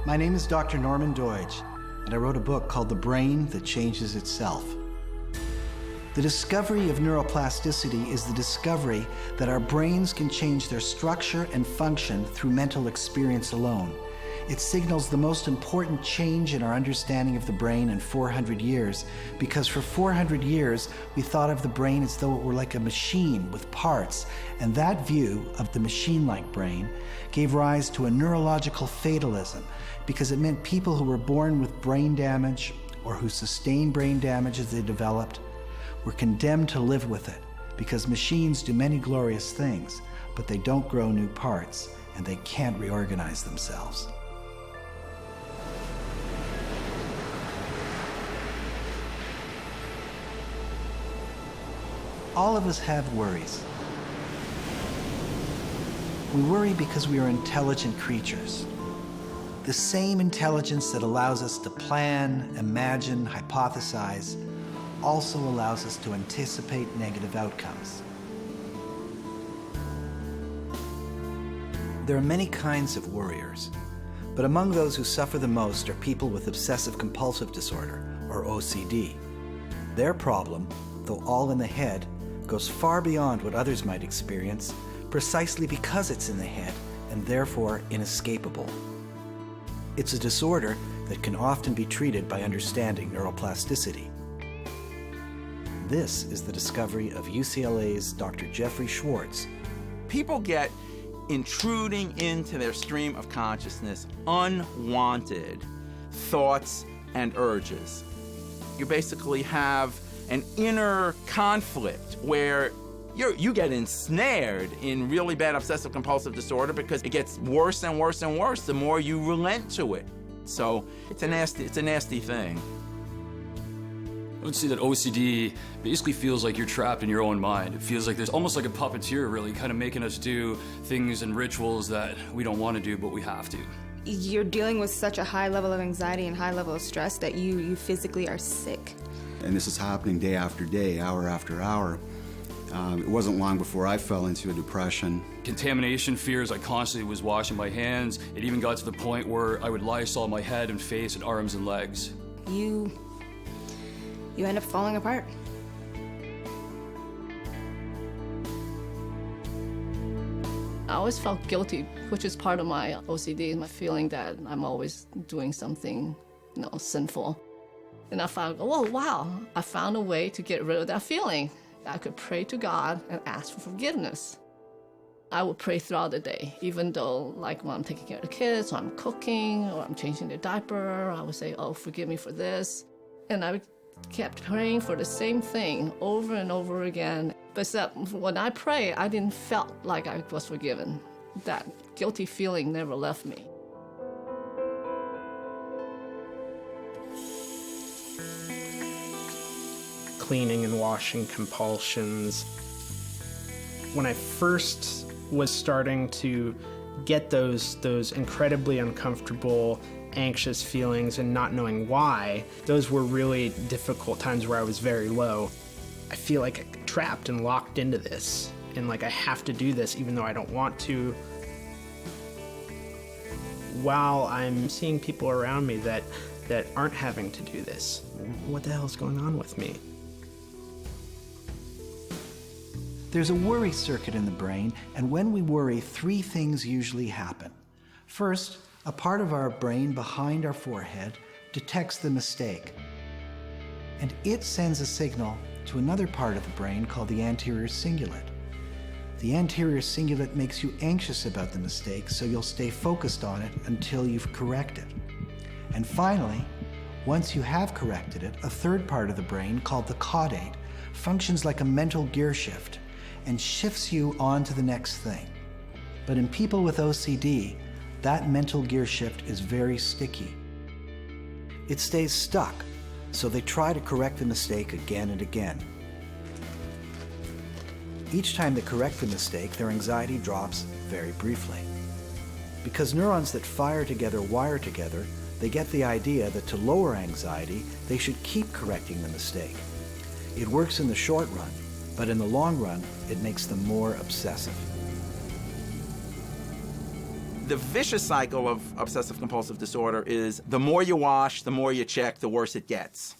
My name is Dr. Norman Doidge, and I wrote a book called The Brain That Changes Itself. The discovery of neuroplasticity is the discovery that our brains can change their structure and function through mental experience alone. It signals the most important change in our understanding of the brain in 400 years, because for 400 years we thought of the brain as though it were like a machine with parts, and that view of the machine-like brain gave rise to a neurological fatalism, because it meant people who were born with brain damage or who sustained brain damage as they developed were condemned to live with it, because machines do many glorious things, but they don't grow new parts and they can't reorganize themselves. All of us have worries. We worry because we are intelligent creatures. The same intelligence that allows us to plan, imagine, hypothesize, also allows us to anticipate negative outcomes. There are many kinds of worriers, but among those who suffer the most are people with obsessive-compulsive disorder, or OCD. Their problem, though all in the head, goes far beyond what others might experience, precisely because it's in the head and therefore inescapable. It's a disorder that can often be treated by understanding neuroplasticity. This is the discovery of UCLA's Dr. Jeffrey Schwartz. People get intruding into their stream of consciousness unwanted thoughts and urges. You basically have an inner conflict where you get ensnared in really bad obsessive-compulsive disorder because it gets worse and worse and worse the more you relent to it. So it's a nasty thing. I would say that OCD basically feels like you're trapped in your own mind. It feels like there's almost like a puppeteer, really, kind of making us do things and rituals that we don't want to do, but we have to. You're dealing with such a high level of anxiety and high level of stress that you physically are sick. And this is happening day after day, hour after hour. It wasn't long before I fell into a depression. Contamination fears, I constantly was washing my hands. It even got to the point where I would Lysol my head and face and arms and legs. You end up falling apart. I always felt guilty, which is part of my OCD, my feeling that I'm always doing something, sinful. And I found, oh, wow, I found a way to get rid of that feeling. I could pray to God and ask for forgiveness. I would pray throughout the day, even though, like when I'm taking care of the kids, or I'm cooking, or I'm changing their diaper, I would say, oh, forgive me for this. And I kept praying for the same thing over and over again. Except when I pray, I didn't feel like I was forgiven. That guilty feeling never left me. Cleaning and washing compulsions. When I first was starting to get those incredibly uncomfortable, anxious feelings and not knowing why, those were really difficult times where I was very low. I feel like I'm trapped and locked into this, and like I have to do this even though I don't want to. While I'm seeing people around me that aren't having to do this, what the hell is going on with me? There's a worry circuit in the brain, and when we worry, three things usually happen. First, a part of our brain behind our forehead detects the mistake, and it sends a signal to another part of the brain called the anterior cingulate. The anterior cingulate makes you anxious about the mistake, so you'll stay focused on it until you've corrected. And finally, once you have corrected it, a third part of the brain called the caudate functions like a mental gear shift and shifts you on to the next thing. But in people with OCD, that mental gear shift is very sticky. It stays stuck, so they try to correct the mistake again and again. Each time they correct the mistake, their anxiety drops very briefly. Because neurons that fire together wire together, they get the idea that to lower anxiety, they should keep correcting the mistake. It works in the short run, but in the long run, it makes them more obsessive. The vicious cycle of obsessive compulsive disorder is the more you wash, the more you check, the worse it gets.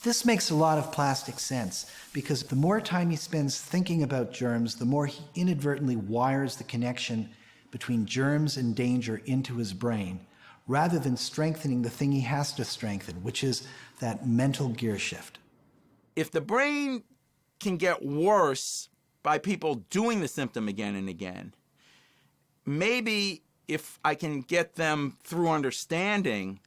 This makes a lot of plastic sense because the more time he spends thinking about germs, the more he inadvertently wires the connection between germs and danger into his brain, rather than strengthening the thing he has to strengthen, which is that mental gear shift. If the brain can get worse by people doing the symptom again and again, maybe if I can get them through understanding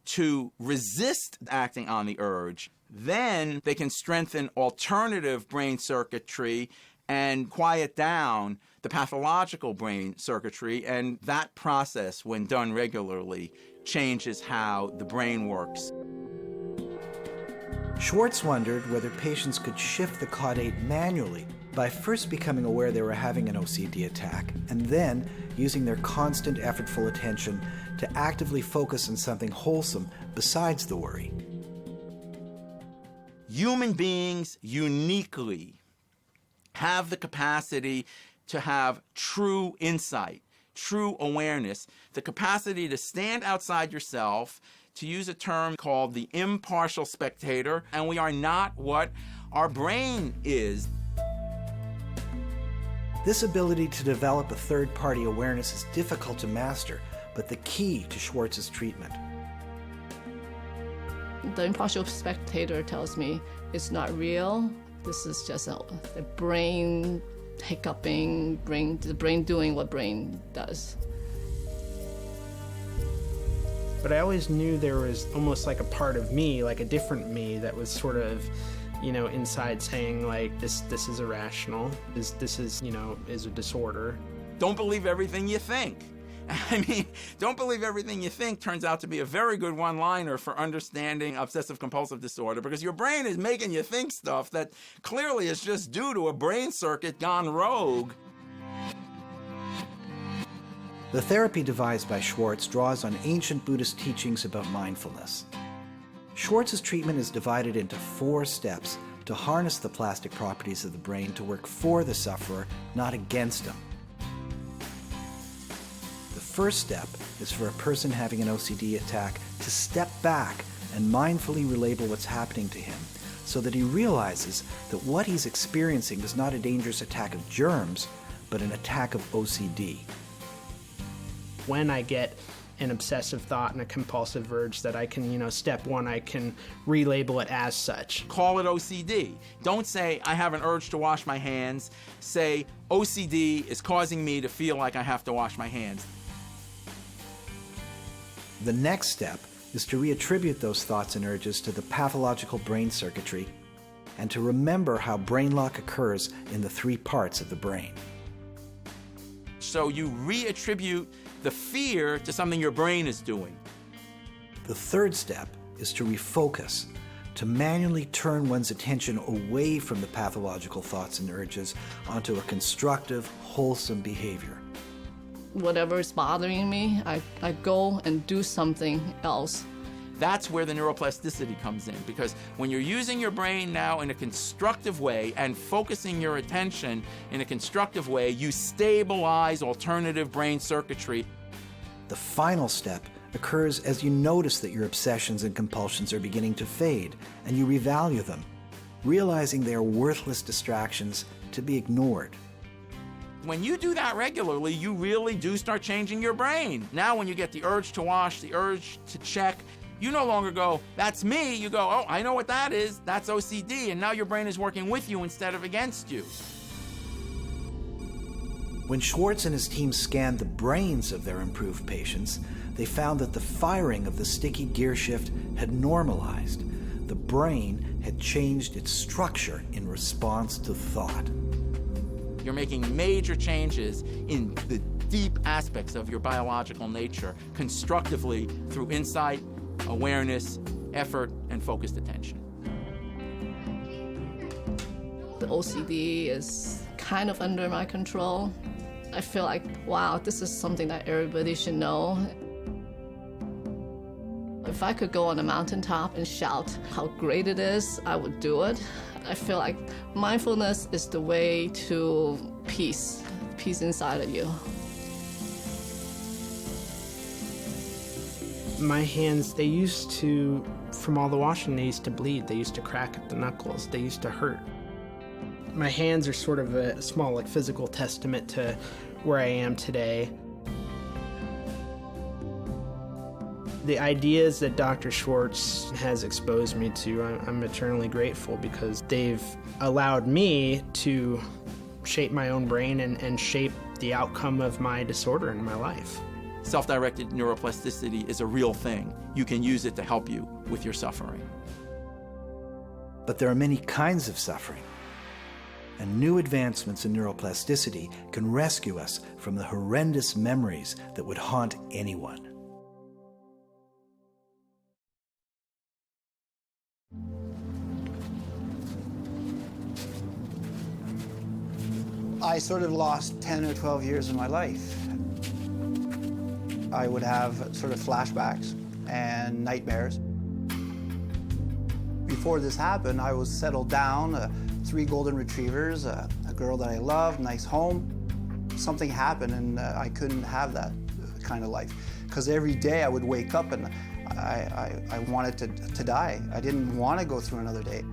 to resist acting on the urge, then they can strengthen alternative brain circuitry and quiet down the pathological brain circuitry. And that process, when done regularly, changes how the brain works. Schwartz wondered whether patients could shift the caudate manually by first becoming aware they were having an OCD attack and then using their constant effortful attention to actively focus on something wholesome besides the worry. Human beings uniquely have the capacity to have true insight, true awareness, the capacity to stand outside yourself, to use a term called the impartial spectator, and we are not what our brain is. This ability to develop a third-party awareness is difficult to master, but the key to Schwartz's treatment. The impartial spectator tells me it's not real. This is just the brain hiccuping, the brain doing what brain does. But I always knew there was almost like a part of me, like a different me, that was sort of, inside saying like, this is irrational. This is a disorder. Don't believe everything you think. I mean, don't believe everything you think turns out to be a very good one-liner for understanding obsessive-compulsive disorder, because your brain is making you think stuff that clearly is just due to a brain circuit gone rogue. The therapy devised by Schwartz draws on ancient Buddhist teachings about mindfulness. Schwartz's treatment is divided into 4 steps to harness the plastic properties of the brain to work for the sufferer, not against him. The first step is for a person having an OCD attack to step back and mindfully relabel what's happening to him so that he realizes that what he's experiencing is not a dangerous attack of germs, but an attack of OCD. When I get an obsessive thought and a compulsive urge, that I can, step 1, I can relabel it as such. Call it OCD. Don't say, I have an urge to wash my hands. Say, OCD is causing me to feel like I have to wash my hands. The next step is to reattribute those thoughts and urges to the pathological brain circuitry and to remember how brain lock occurs in the 3 parts of the brain. So you reattribute the fear to something your brain is doing. The third step is to refocus, to manually turn one's attention away from the pathological thoughts and urges onto a constructive, wholesome behavior. Whatever is bothering me, I go and do something else. That's where the neuroplasticity comes in, because when you're using your brain now in a constructive way and focusing your attention in a constructive way, you stabilize alternative brain circuitry. The final step occurs as you notice that your obsessions and compulsions are beginning to fade, and you revalue them, realizing they are worthless distractions to be ignored. When you do that regularly, you really do start changing your brain. Now when you get the urge to wash, the urge to check, you no longer go, that's me. You go, oh, I know what that is. That's OCD. And now your brain is working with you instead of against you. When Schwartz and his team scanned the brains of their improved patients, they found that the firing of the sticky gear shift had normalized. The brain had changed its structure in response to thought. You're making major changes in the deep aspects of your biological nature constructively through insight, awareness, effort, and focused attention. The OCD is kind of under my control. I feel like, wow, this is something that everybody should know. If I could go on a mountaintop and shout how great it is, I would do it. I feel like mindfulness is the way to peace inside of you. My hands, they used to, from all the washing, they used to bleed. They used to crack at the knuckles. They used to hurt. My hands are sort of a small, physical testament to where I am today. The ideas that Dr. Schwartz has exposed me to, I'm eternally grateful because they've allowed me to shape my own brain and shape the outcome of my disorder in my life. Self-directed neuroplasticity is a real thing. You can use it to help you with your suffering. But there are many kinds of suffering, and new advancements in neuroplasticity can rescue us from the horrendous memories that would haunt anyone. I sort of lost 10 or 12 years of my life. I would have sort of flashbacks and nightmares. Before this happened, I was settled down, 3 golden retrievers, a girl that I loved, nice home. Something happened and I couldn't have that kind of life. Because every day I would wake up and I wanted to die. I didn't want to go through another day.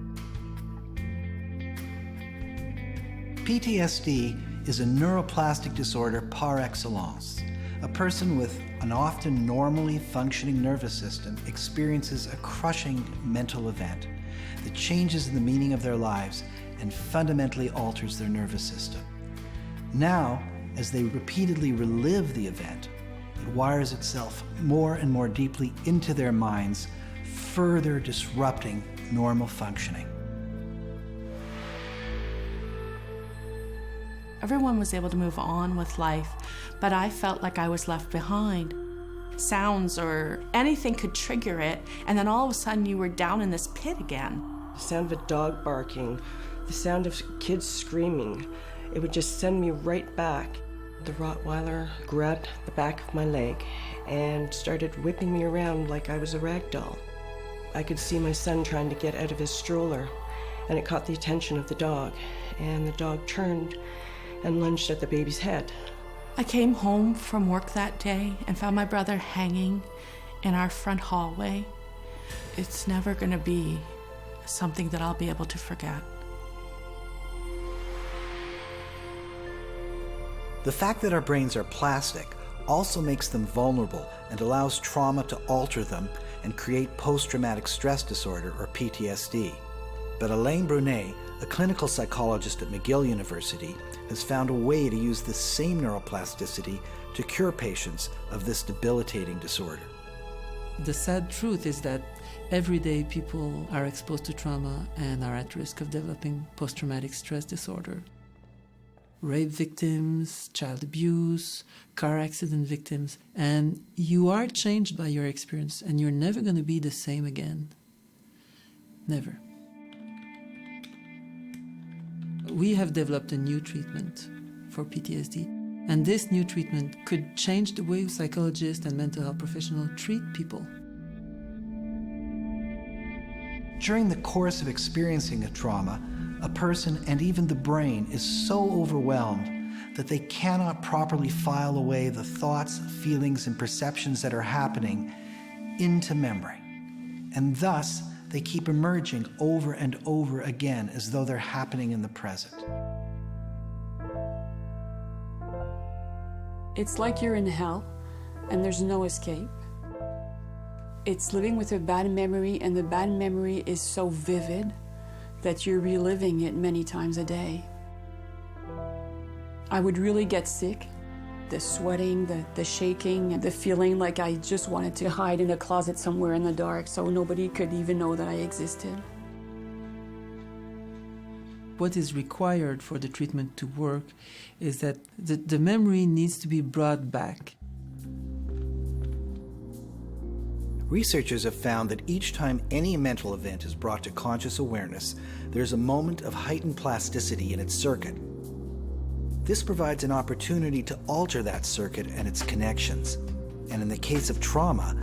PTSD is a neuroplastic disorder par excellence. A person with an often normally functioning nervous system experiences a crushing mental event that changes the meaning of their lives and fundamentally alters their nervous system. Now, as they repeatedly relive the event, it wires itself more and more deeply into their minds, further disrupting normal functioning. Everyone was able to move on with life, but I felt like I was left behind. Sounds or anything could trigger it, and then all of a sudden you were down in this pit again. The sound of a dog barking, the sound of kids screaming, it would just send me right back. The Rottweiler grabbed the back of my leg and started whipping me around like I was a rag doll. I could see my son trying to get out of his stroller, and it caught the attention of the dog, and the dog turned and lunged at the baby's head. I came home from work that day and found my brother hanging in our front hallway. It's never going to be something that I'll be able to forget. The fact that our brains are plastic also makes them vulnerable and allows trauma to alter them and create post-traumatic stress disorder, or PTSD. But Alain Brunet, a clinical psychologist at McGill University, has found a way to use this same neuroplasticity to cure patients of this debilitating disorder. The sad truth is that every day people are exposed to trauma and are at risk of developing post-traumatic stress disorder. Rape victims, child abuse, car accident victims, and you are changed by your experience and you're never going to be the same again. Never. We have developed a new treatment for PTSD, and this new treatment could change the way psychologists and mental health professionals treat people. During the course of experiencing a trauma, a person and even the brain is so overwhelmed that they cannot properly file away the thoughts, feelings, and perceptions that are happening into memory. And thus, they keep emerging over and over again as though they're happening in the present. It's like you're in hell and there's no escape. It's living with a bad memory, and the bad memory is so vivid that you're reliving it many times a day. I would really get sick. The sweating, the shaking, and the feeling like I just wanted to hide in a closet somewhere in the dark so nobody could even know that I existed. What is required for the treatment to work is that the memory needs to be brought back. Researchers have found that each time any mental event is brought to conscious awareness, there's a moment of heightened plasticity in its circuit. This provides an opportunity to alter that circuit and its connections, and in the case of trauma,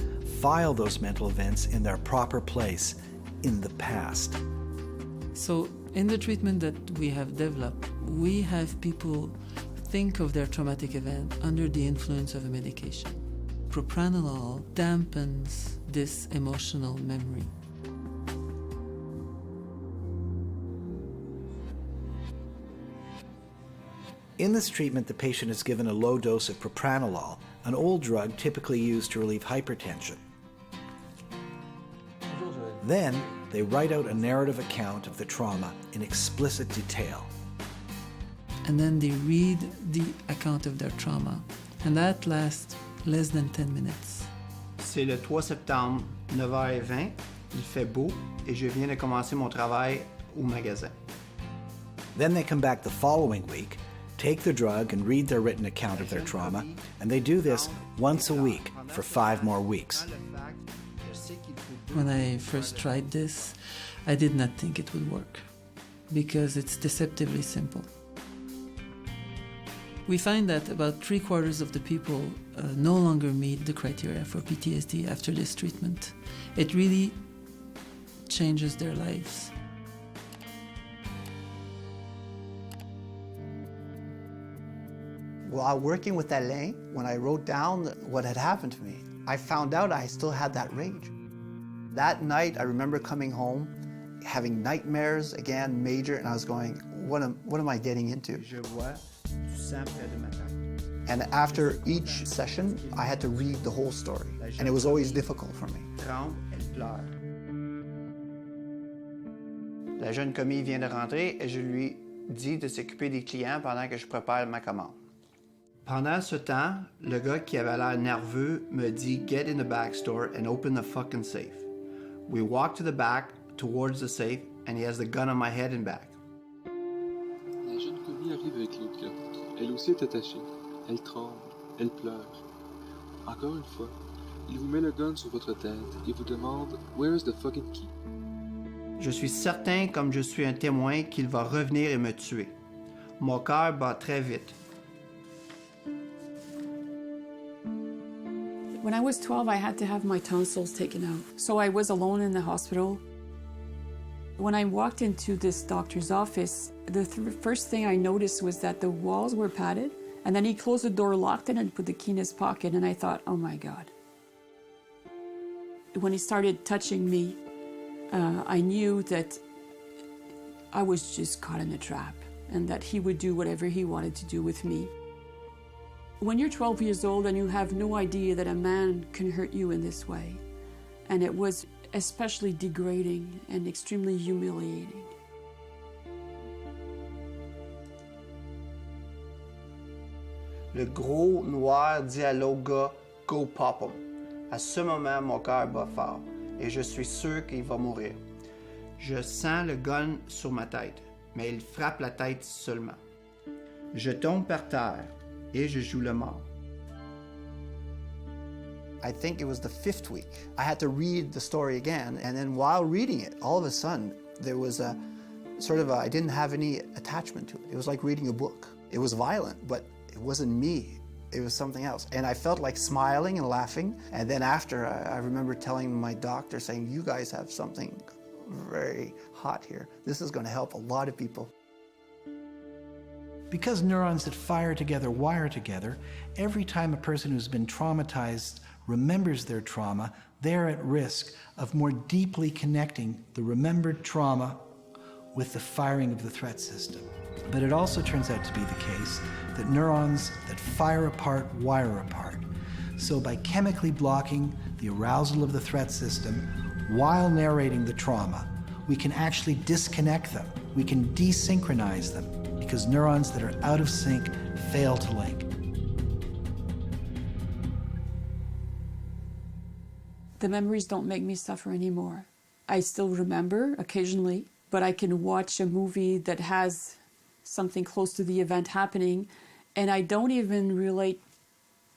file those mental events in their proper place in the past. So in the treatment that we have developed, we have people think of their traumatic event under the influence of a medication. propranolol dampens this emotional memory. In this treatment, the patient is given a low dose of propranolol, an old drug typically used to relieve hypertension. Then, they write out a narrative account of the trauma in explicit detail. And then they read the account of their trauma. And that lasts less than 10 minutes. C'est le 3 septembre, 9h20. Il fait beau et je viens de commencer mon travail au magasin. Then they come back the following week, take the drug and read their written account of their trauma, and they do this once a week for 5 more weeks. When I first tried this, I did not think it would work because it's deceptively simple. We find that about 3/4 of the people no longer meet the criteria for PTSD after this treatment. It really changes their lives. While working with Alain, when I wrote down what had happened to me, I found out I still had that rage. That night, I remember coming home, having nightmares again, major, and I was going, what am I getting into? And after each session, I had to read the whole story, and it was always difficult for me. La jeune commis vient de rentrer et je lui dis de s'occuper des clients pendant que je prépare ma commande. Pendant ce temps, le gars qui avait l'air nerveux me dit « Get in the back store and open the fucking safe ». We walk to the back, towards the safe, and he has the gun on my head and back. La jeune commis arrive avec l'autre gars. Elle aussi est attachée. Elle tremble, elle pleure. Encore une fois, il vous met le gun sur votre tête et vous demande « Where's the fucking key ?» Je suis certain, comme je suis un témoin, qu'il va revenir et me tuer. Mon cœur bat très vite. When I was 12, I had to have my tonsils taken out. So I was alone in the hospital. When I walked into this doctor's office, the first thing I noticed was that the walls were padded, and then he closed the door, locked it, and put the key in his pocket, and I thought, oh my God. When he started touching me, I knew that I was just caught in a trap, and that he would do whatever he wanted to do with me. When you're 12 years old and you have no idea that a man can hurt you in this way, and it was especially degrading and extremely humiliating. Le gros noir dit à l'autre gars « Go pop him ». À ce moment, mon cœur bat fort et je suis sûr qu'il va mourir. Je sens le gun sur ma tête, mais il frappe la tête seulement. Je tombe par terre et je joue le mort. I think it was the 5th week. I had to read the story again, and then while reading it, all of a sudden, there was a sort of I didn't have any attachment to it. It was like reading a book. It was violent, but it wasn't me. It was something else. And I felt like smiling and laughing. And then after, I remember telling my doctor, saying, you guys have something very hot here. This is going to help a lot of people. Because neurons that fire together wire together, every time a person who's been traumatized remembers their trauma, they're at risk of more deeply connecting the remembered trauma with the firing of the threat system. But it also turns out to be the case that neurons that fire apart wire apart. So by chemically blocking the arousal of the threat system while narrating the trauma, we can actually disconnect them. We can desynchronize them because neurons that are out of sync fail to link. The memories don't make me suffer anymore. I still remember occasionally, but I can watch a movie that has something close to the event happening, and I don't even relate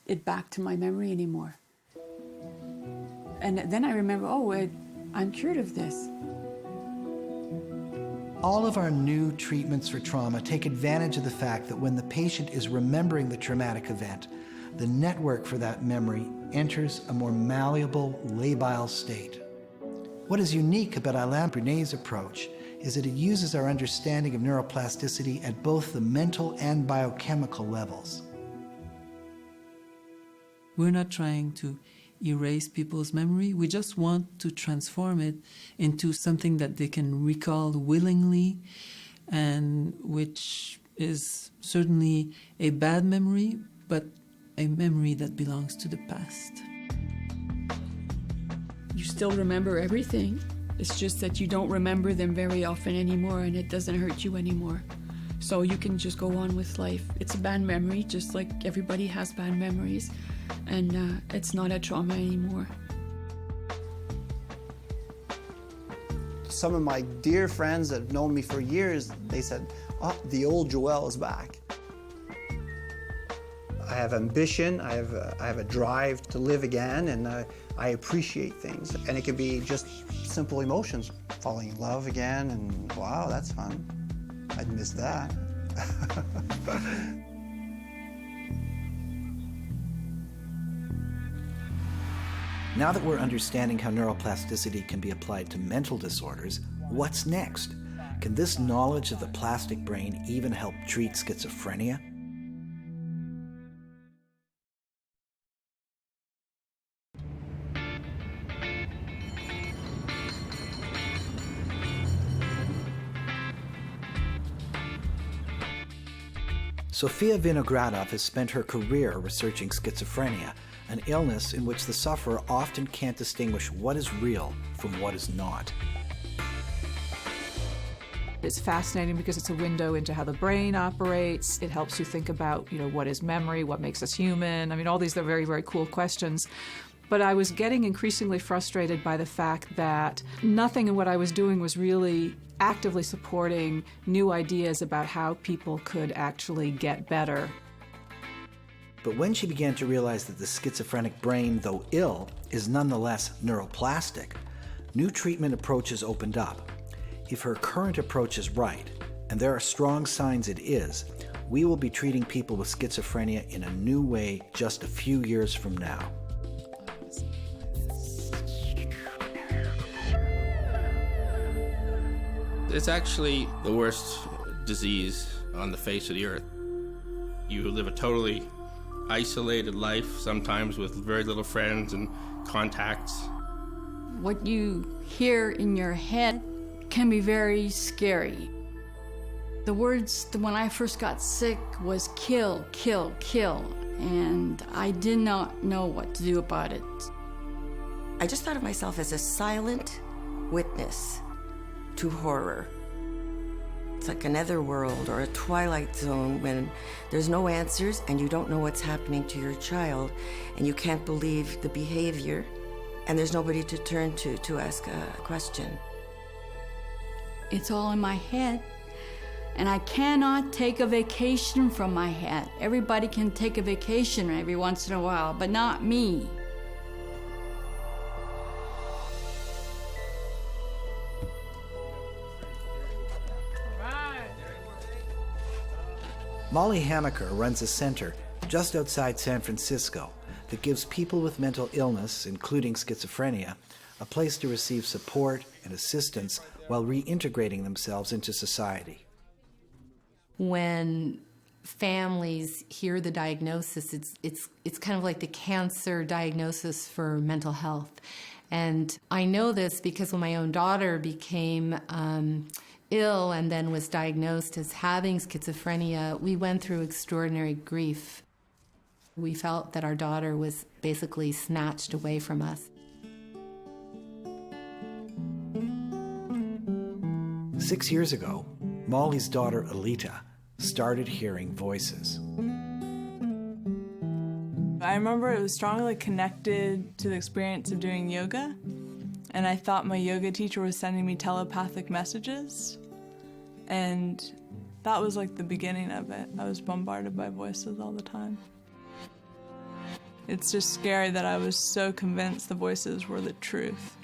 it back to my memory anymore. And then I remember, oh, I'm cured of this. All of our new treatments for trauma take advantage of the fact that when the patient is remembering the traumatic event, the network for that memory enters a more malleable, labile state. What is unique about Alain Brunet's approach is that it uses our understanding of neuroplasticity at both the mental and biochemical levels. We're not trying to erase people's memory. We just want to transform it into something that they can recall willingly, and which is certainly a bad memory, but a memory that belongs to the past. You still remember everything. It's just that you don't remember them very often anymore, and it doesn't hurt you anymore. So you can just go on with life. It's a bad memory, just like everybody has bad memories, and it's not a trauma anymore. Some of my dear friends that have known me for years, they said, "Oh, the old Joel is back." I have ambition, I have a drive to live again, and I appreciate things. And it can be just simple emotions, falling in love again, and wow, that's fun. I'd miss that. Now that we're understanding how neuroplasticity can be applied to mental disorders, what's next? Can this knowledge of the plastic brain even help treat schizophrenia? Sofia Vinogradov has spent her career researching schizophrenia, an illness in which the sufferer often can't distinguish what is real from what is not. It's fascinating because it's a window into how the brain operates. It helps you think about, what is memory, what makes us human. I mean, all these are very, very cool questions. But I was getting increasingly frustrated by the fact that nothing in what I was doing was really actively supporting new ideas about how people could actually get better. But when she began to realize that the schizophrenic brain, though ill, is nonetheless neuroplastic, new treatment approaches opened up. If her current approach is right, and there are strong signs it is, we will be treating people with schizophrenia in a new way just a few years from now. It's actually the worst disease on the face of the earth. You live a totally isolated life, sometimes with very little friends and contacts. What you hear in your head can be very scary. The words when I first got sick was kill, kill, kill, and I did not know what to do about it. I just thought of myself as a silent witness to horror. It's like another world or a twilight zone when there's no answers and you don't know what's happening to your child and you can't believe the behavior and there's nobody to turn to ask a question. It's all in my head, and I cannot take a vacation from my head. Everybody can take a vacation every once in a while, but not me. Molly Hamaker runs a center just outside San Francisco that gives people with mental illness, including schizophrenia, a place to receive support and assistance while reintegrating themselves into society. When families hear the diagnosis, it's kind of like the cancer diagnosis for mental health. And I know this because when my own daughter became ill and then was diagnosed as having schizophrenia, we went through extraordinary grief. We felt that our daughter was basically snatched away from us. 6 years ago, Molly's daughter Alita started hearing voices. I remember it was strongly connected to the experience of doing yoga, and I thought my yoga teacher was sending me telepathic messages, and that was like the beginning of it. I was bombarded by voices all the time. It's just scary that I was so convinced the voices were the truth.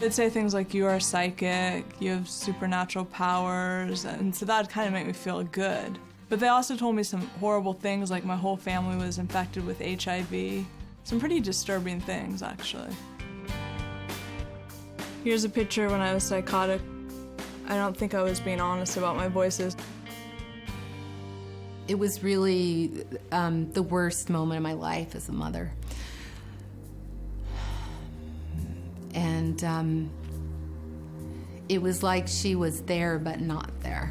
They'd say things like, you are psychic, you have supernatural powers, and so that would kind of make me feel good. But they also told me some horrible things, like my whole family was infected with HIV. Some pretty disturbing things, actually. Here's a picture when I was psychotic. I don't think I was being honest about my voices. It was really the worst moment of my life as a mother. And it was like she was there but not there.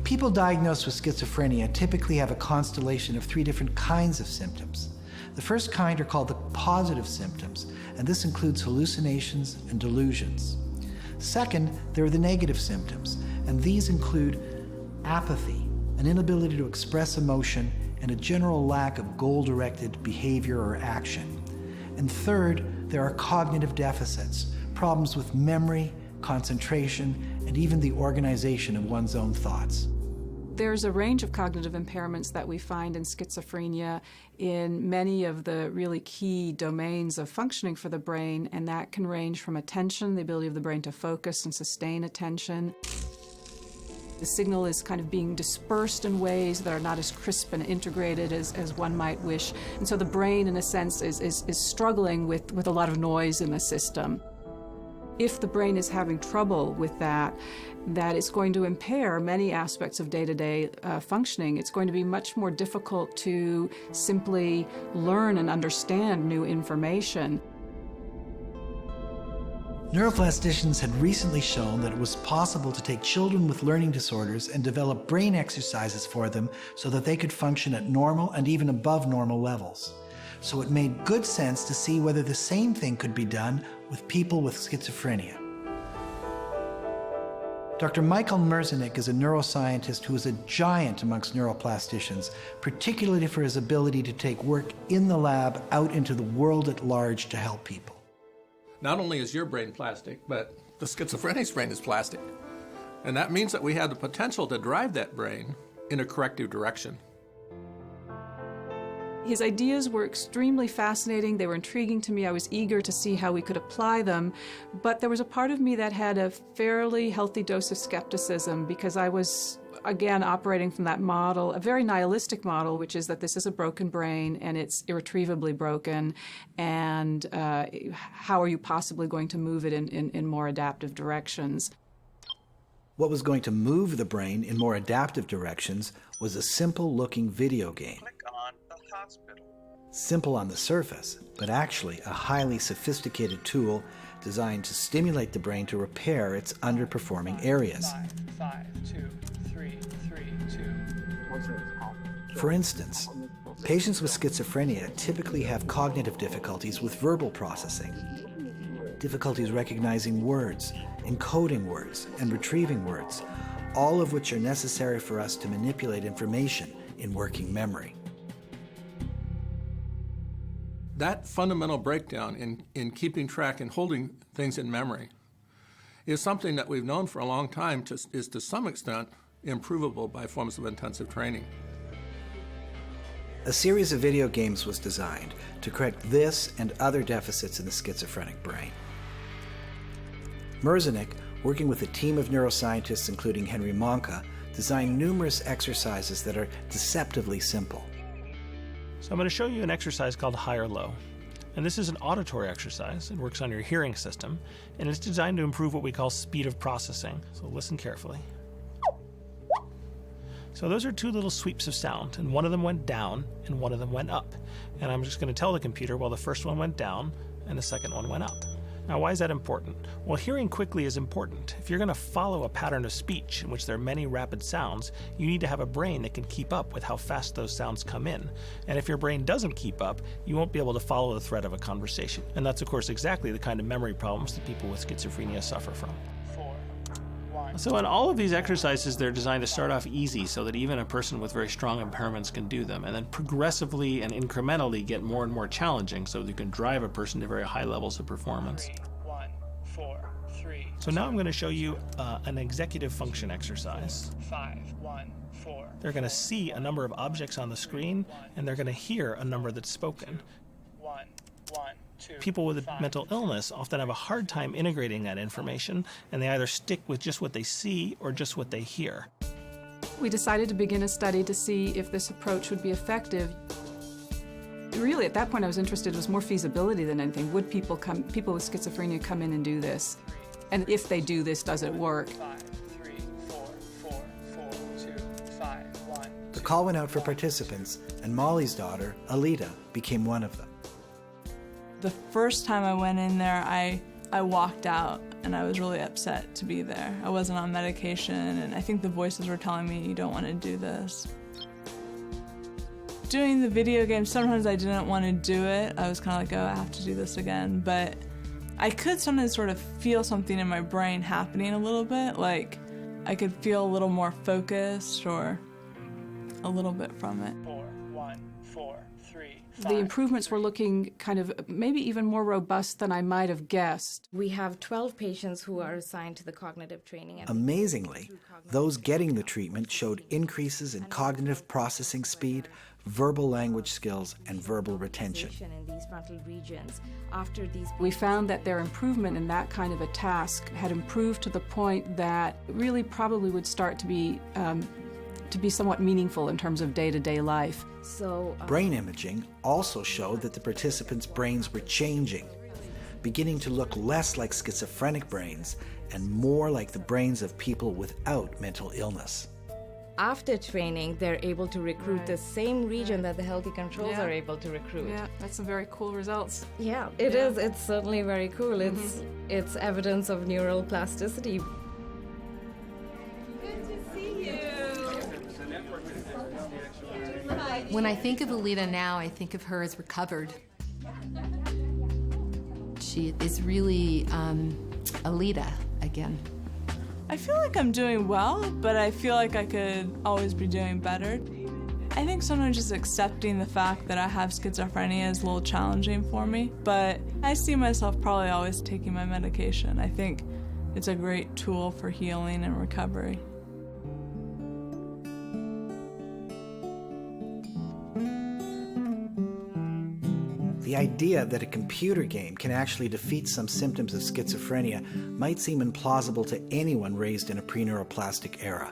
People diagnosed with schizophrenia typically have a constellation of 3 different kinds of symptoms. The first kind are called the positive symptoms, and this includes hallucinations and delusions. Second, there are the negative symptoms, and these include apathy, an inability to express emotion, and a general lack of goal-directed behavior or action. And third, there are cognitive deficits, problems with memory, concentration, and even the organization of one's own thoughts. There's a range of cognitive impairments that we find in schizophrenia in many of the really key domains of functioning for the brain, and that can range from attention, the ability of the brain to focus and sustain attention. The signal is kind of being dispersed in ways that are not as crisp and integrated as one might wish. And so the brain, in a sense, is struggling with a lot of noise in the system. If the brain is having trouble with that is going to impair many aspects of day-to-day functioning. It's going to be much more difficult to simply learn and understand new information. Neuroplasticians had recently shown that it was possible to take children with learning disorders and develop brain exercises for them so that they could function at normal and even above normal levels. So it made good sense to see whether the same thing could be done with people with schizophrenia. Dr. Michael Merzenich is a neuroscientist who is a giant amongst neuroplasticians, particularly for his ability to take work in the lab out into the world at large to help people. Not only is your brain plastic, but the schizophrenic's brain is plastic. And that means that we have the potential to drive that brain in a corrective direction. His ideas were extremely fascinating. They were intriguing to me. I was eager to see how we could apply them. But there was a part of me that had a fairly healthy dose of skepticism because I was, again, operating from that model, a very nihilistic model, which is that this is a broken brain and it's irretrievably broken. And how are you possibly going to move it in more adaptive directions? What was going to move the brain in more adaptive directions was a simple-looking video game. Simple on the surface, but actually a highly sophisticated tool designed to stimulate the brain to repair its underperforming areas. 5, 2, 3, 3, 2. For instance, patients with schizophrenia typically have cognitive difficulties with verbal processing, difficulties recognizing words, encoding words, and retrieving words, all of which are necessary for us to manipulate information in working memory. That fundamental breakdown in keeping track and holding things in memory is something that we've known for a long time is to some extent improvable by forms of intensive training. A series of video games was designed to correct this and other deficits in the schizophrenic brain. Merzenich, working with a team of neuroscientists including Henry Monka, designed numerous exercises that are deceptively simple. So I'm going to show you an exercise called high or low. And this is an auditory exercise. It works on your hearing system, and it's designed to improve what we call speed of processing. So listen carefully. So those are 2 little sweeps of sound, and one of them went down and one of them went up. And I'm just going to tell the computer, well, the first one went down and the second one went up. Now, why is that important? Well, hearing quickly is important. If you're going to follow a pattern of speech in which there are many rapid sounds, you need to have a brain that can keep up with how fast those sounds come in. And if your brain doesn't keep up, you won't be able to follow the thread of a conversation. And that's, of course, exactly the kind of memory problems that people with schizophrenia suffer from. 4, 1. So in all of these exercises, they're designed to start off easy so that even a person with very strong impairments can do them, and then progressively and incrementally get more and more challenging so that you can drive a person to very high levels of performance. 3, 1, 4, 3. So now I'm going to show you an executive function exercise. 5, 1, 4. They're going to see a number of objects on the screen, and they're going to hear a number that's spoken. 1, 1, 2. People with mental illness often have a hard time integrating that information, and they either stick with just what they see or just what they hear. We decided to begin a study to see if this approach would be effective. Really, at that point, I was interested, it was more feasibility than anything. Would people with schizophrenia come in and do this? And if they do this, does it work? 5, 3, 4, 4. call went out for participants, and Molly's daughter, Alita, became one of them. The first time I went in there, I walked out and I was really upset to be there. I wasn't on medication, and I think the voices were telling me, you don't want to do this. Doing the video game, sometimes I didn't want to do it. I was kind of like, oh, I have to do this again. But I could sometimes sort of feel something in my brain happening a little bit, like I could feel a little more focused or a little bit from it. 4, 1, 4, 3, 5. The improvements were looking kind of maybe even more robust than I might have guessed. We have 12 patients who are assigned to the cognitive training. Amazingly, those getting the treatment showed increases in cognitive processing speed, verbal language skills, and verbal retention. In these frontal regions, after these, we found that their improvement in that kind of a task had improved to the point that it really probably would start to be somewhat meaningful in terms of day-to-day life. So, brain imaging also showed that the participants' brains were changing, beginning to look less like schizophrenic brains and more like the brains of people without mental illness. After training, they're able to recruit the same region that the healthy controls are able to recruit. Yeah, that's some very cool results. Yeah, it is. It's certainly very cool. It's evidence of neural plasticity. When I think of Alita now, I think of her as recovered. She is really Alita again. I feel like I'm doing well, but I feel like I could always be doing better. I think sometimes just accepting the fact that I have schizophrenia is a little challenging for me, but I see myself probably always taking my medication. I think it's a great tool for healing and recovery. The idea that a computer game can actually defeat some symptoms of schizophrenia might seem implausible to anyone raised in a pre-neuroplastic era.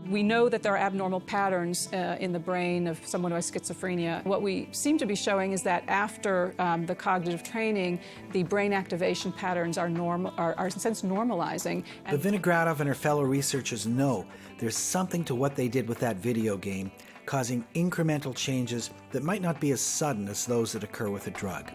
We know that there are abnormal patterns in the brain of someone who has schizophrenia. What we seem to be showing is that after the cognitive training, the brain activation patterns are in a sense normalizing. But Vinogradov and her fellow researchers know there's something to what they did with that video game, causing incremental changes that might not be as sudden as those that occur with a drug.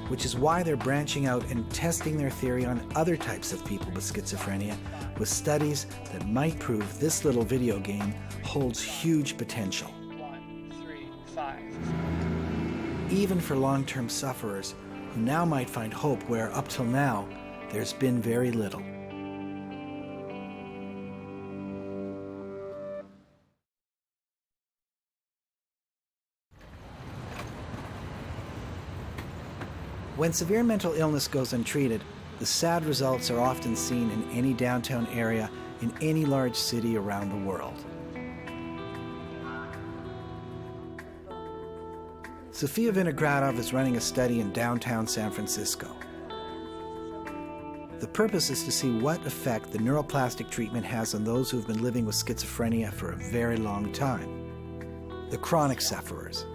Which is why they're branching out and testing their theory on other types of people with schizophrenia, with studies that might prove this little video game holds huge potential. 1, 3, 5. Even for long-term sufferers who now might find hope where, up till now, there's been very little. When severe mental illness goes untreated, the sad results are often seen in any downtown area in any large city around the world. Sofia Vinogradov is running a study in downtown San Francisco. The purpose is to see what effect the neuroplastic treatment has on those who've been living with schizophrenia for a very long time, the chronic sufferers.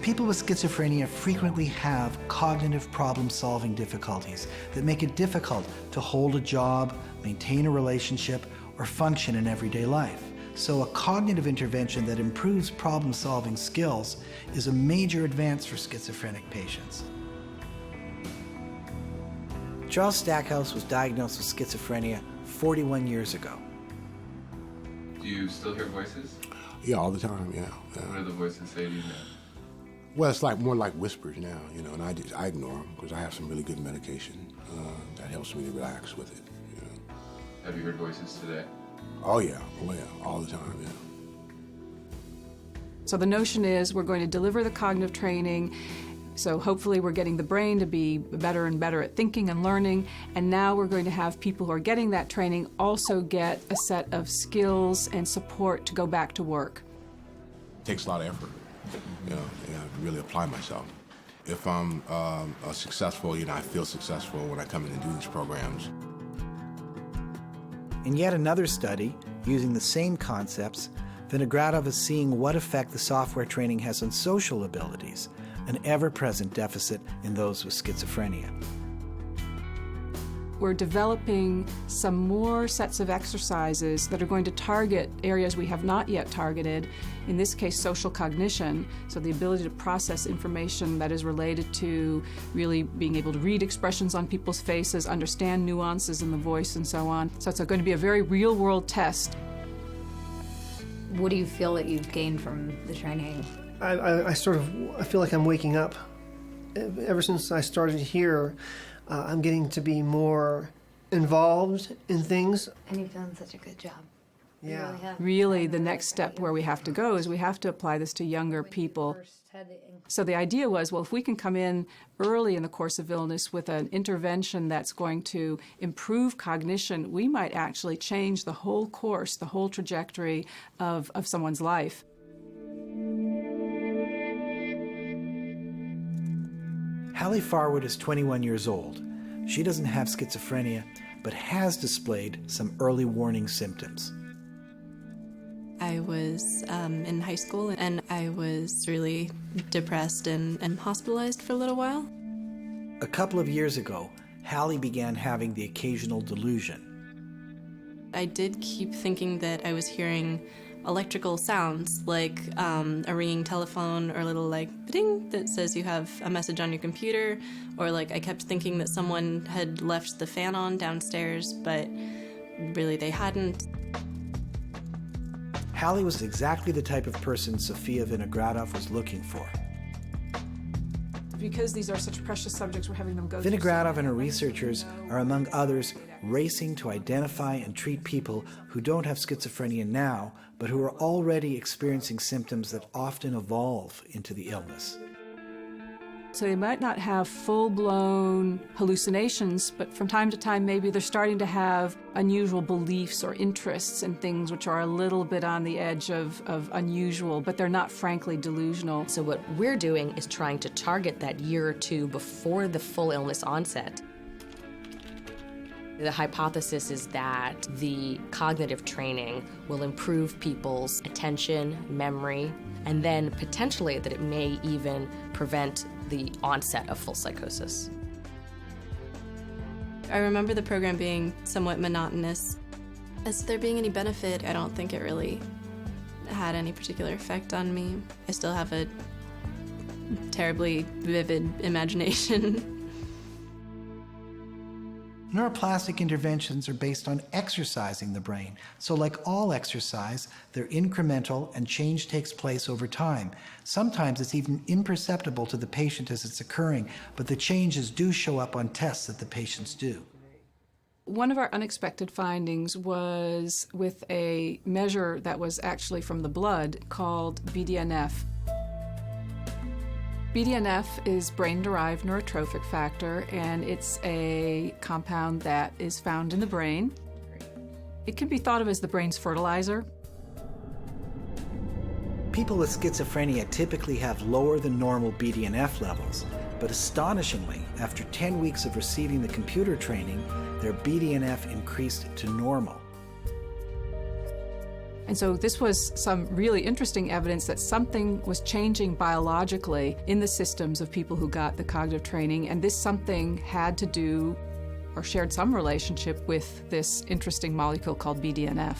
People with schizophrenia frequently have cognitive problem-solving difficulties that make it difficult to hold a job, maintain a relationship, or function in everyday life. So a cognitive intervention that improves problem-solving skills is a major advance for schizophrenic patients. Charles Stackhouse was diagnosed with schizophrenia 41 years ago. Do you still hear voices? Yeah, all the time, yeah. What do the voices say to you now? Well, it's like more like whispers now, you know, and I ignore them because I have some really good medication that helps me to relax with it. You know. Have you heard voices today? Oh yeah, all the time, yeah. So the notion is we're going to deliver the cognitive training, so hopefully we're getting the brain to be better and better at thinking and learning, and now we're going to have people who are getting that training also get a set of skills and support to go back to work. It takes a lot of effort. You know, to really apply myself. If I'm successful, you know, I feel successful when I come in and do these programs. In yet another study, using the same concepts, Vinogradov is seeing what effect the software training has on social abilities, an ever-present deficit in those with schizophrenia. We're developing some more sets of exercises that are going to target areas we have not yet targeted, in this case social cognition, so the ability to process information that is related to really being able to read expressions on people's faces, understand nuances in the voice and so on. So it's going to be a very real-world test. What do you feel that you've gained from the training? I feel like I'm waking up. Ever since I started here, I'm getting to be more involved in things. And you've done such a good job. Yeah. Really, the next step where we have to go is we have to apply this to younger people. So the idea was, well, if we can come in early in the course of illness with an intervention that's going to improve cognition, we might actually change the whole course, the whole trajectory of someone's life. Hallie Farwood is 21 years old. She doesn't have schizophrenia, but has displayed some early warning symptoms. I was in high school and I was really depressed and hospitalized for a little while. A couple of years ago, Hallie began having the occasional delusion. I did keep thinking that I was hearing electrical sounds, like a ringing telephone or a little like ding that says you have a message on your computer, or like I kept thinking that someone had left the fan on downstairs, but really they hadn't. Hallie was exactly the type of person Sofia Vinogradov was looking for. Because these are such precious subjects, we're having them go Vinogradov and her researchers are, among others, racing to identify and treat people who don't have schizophrenia now, but who are already experiencing symptoms that often evolve into the illness. So they might not have full-blown hallucinations, but from time to time maybe they're starting to have unusual beliefs or interests in things which are a little bit on the edge of unusual, but they're not frankly delusional. So what we're doing is trying to target that year or two before the full illness onset. The hypothesis is that the cognitive training will improve people's attention, memory, and then potentially that it may even prevent the onset of full psychosis. I remember the program being somewhat monotonous. As there being any benefit, I don't think it really had any particular effect on me. I still have a terribly vivid imagination. Neuroplastic interventions are based on exercising the brain. So like all exercise, they're incremental and change takes place over time. Sometimes it's even imperceptible to the patient as it's occurring, but the changes do show up on tests that the patients do. One of our unexpected findings was with a measure that was actually from the blood called BDNF. BDNF is brain-derived neurotrophic factor, and it's a compound that is found in the brain. It can be thought of as the brain's fertilizer. People with schizophrenia typically have lower than normal BDNF levels, but astonishingly, after 10 weeks of receiving the computer training, their BDNF increased to normal. And so this was some really interesting evidence that something was changing biologically in the systems of people who got the cognitive training, and this something had to do or shared some relationship with this interesting molecule called BDNF.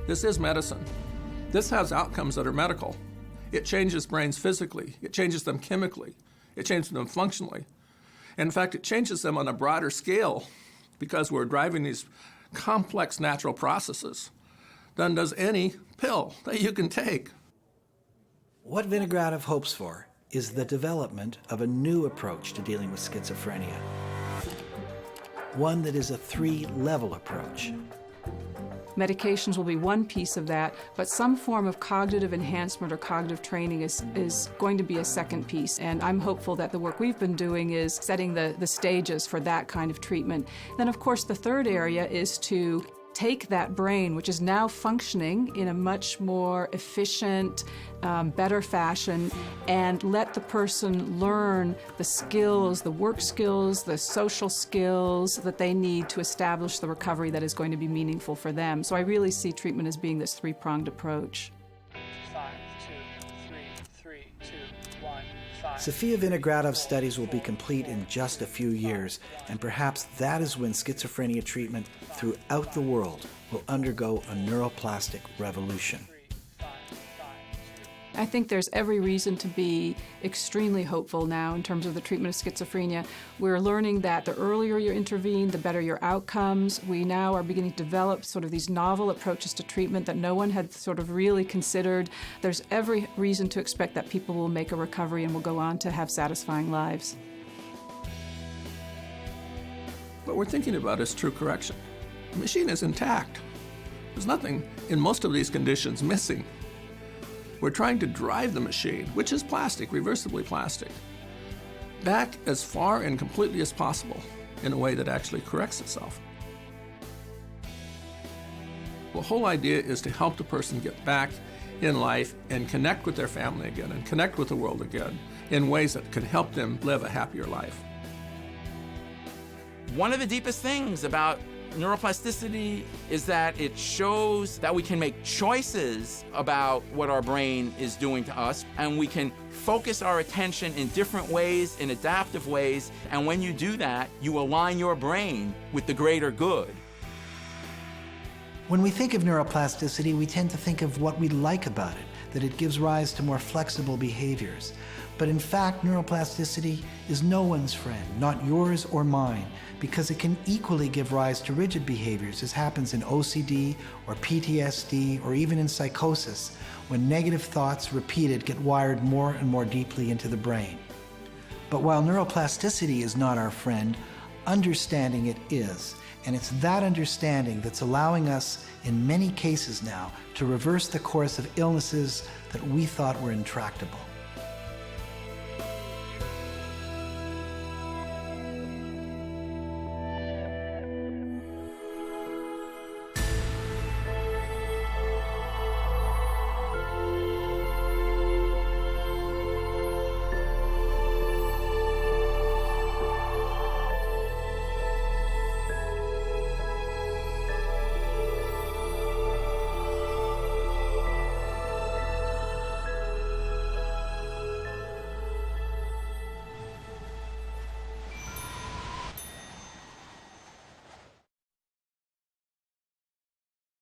This is medicine. This has outcomes that are medical. It changes brains physically. It changes them chemically. It changes them functionally. In fact, it changes them on a broader scale because we're driving these complex natural processes than does any pill that you can take. What Vinogradov hopes for is the development of a new approach to dealing with schizophrenia. One that is a 3-level approach. Medications will be one piece of that, but some form of cognitive enhancement or cognitive training is going to be a second piece. And I'm hopeful that the work we've been doing is setting the stages for that kind of treatment. Then, of course, the third area is to take that brain, which is now functioning in a much more efficient, better fashion, and let the person learn the skills, the work skills, the social skills that they need to establish the recovery that is going to be meaningful for them. So I really see treatment as being this 3-pronged approach. 5, 2, 3, 3, 2, 1, 5, Sofia Vinogradov's studies will be complete in just a few years, and perhaps that is when schizophrenia treatment throughout the world will undergo a neuroplastic revolution. I think there's every reason to be extremely hopeful now in terms of the treatment of schizophrenia. We're learning that the earlier you intervene, the better your outcomes. We now are beginning to develop sort of these novel approaches to treatment that no one had sort of really considered. There's every reason to expect that people will make a recovery and will go on to have satisfying lives. What we're thinking about is true correction. The machine is intact. There's nothing in most of these conditions missing. We're trying to drive the machine, which is plastic, reversibly plastic, back as far and completely as possible in a way that actually corrects itself. The whole idea is to help the person get back in life and connect with their family again and connect with the world again in ways that can help them live a happier life. One of the deepest things about neuroplasticity is that it shows that we can make choices about what our brain is doing to us, and we can focus our attention in different ways, in adaptive ways, and when you do that, you align your brain with the greater good. When we think of neuroplasticity, we tend to think of what we like about it, that it gives rise to more flexible behaviors. But in fact, neuroplasticity is no one's friend, not yours or mine, because it can equally give rise to rigid behaviors, as happens in OCD or PTSD or even in psychosis, when negative thoughts repeated get wired more and more deeply into the brain. But while neuroplasticity is not our friend, understanding it is. And it's that understanding that's allowing us, in many cases now, to reverse the course of illnesses that we thought were intractable.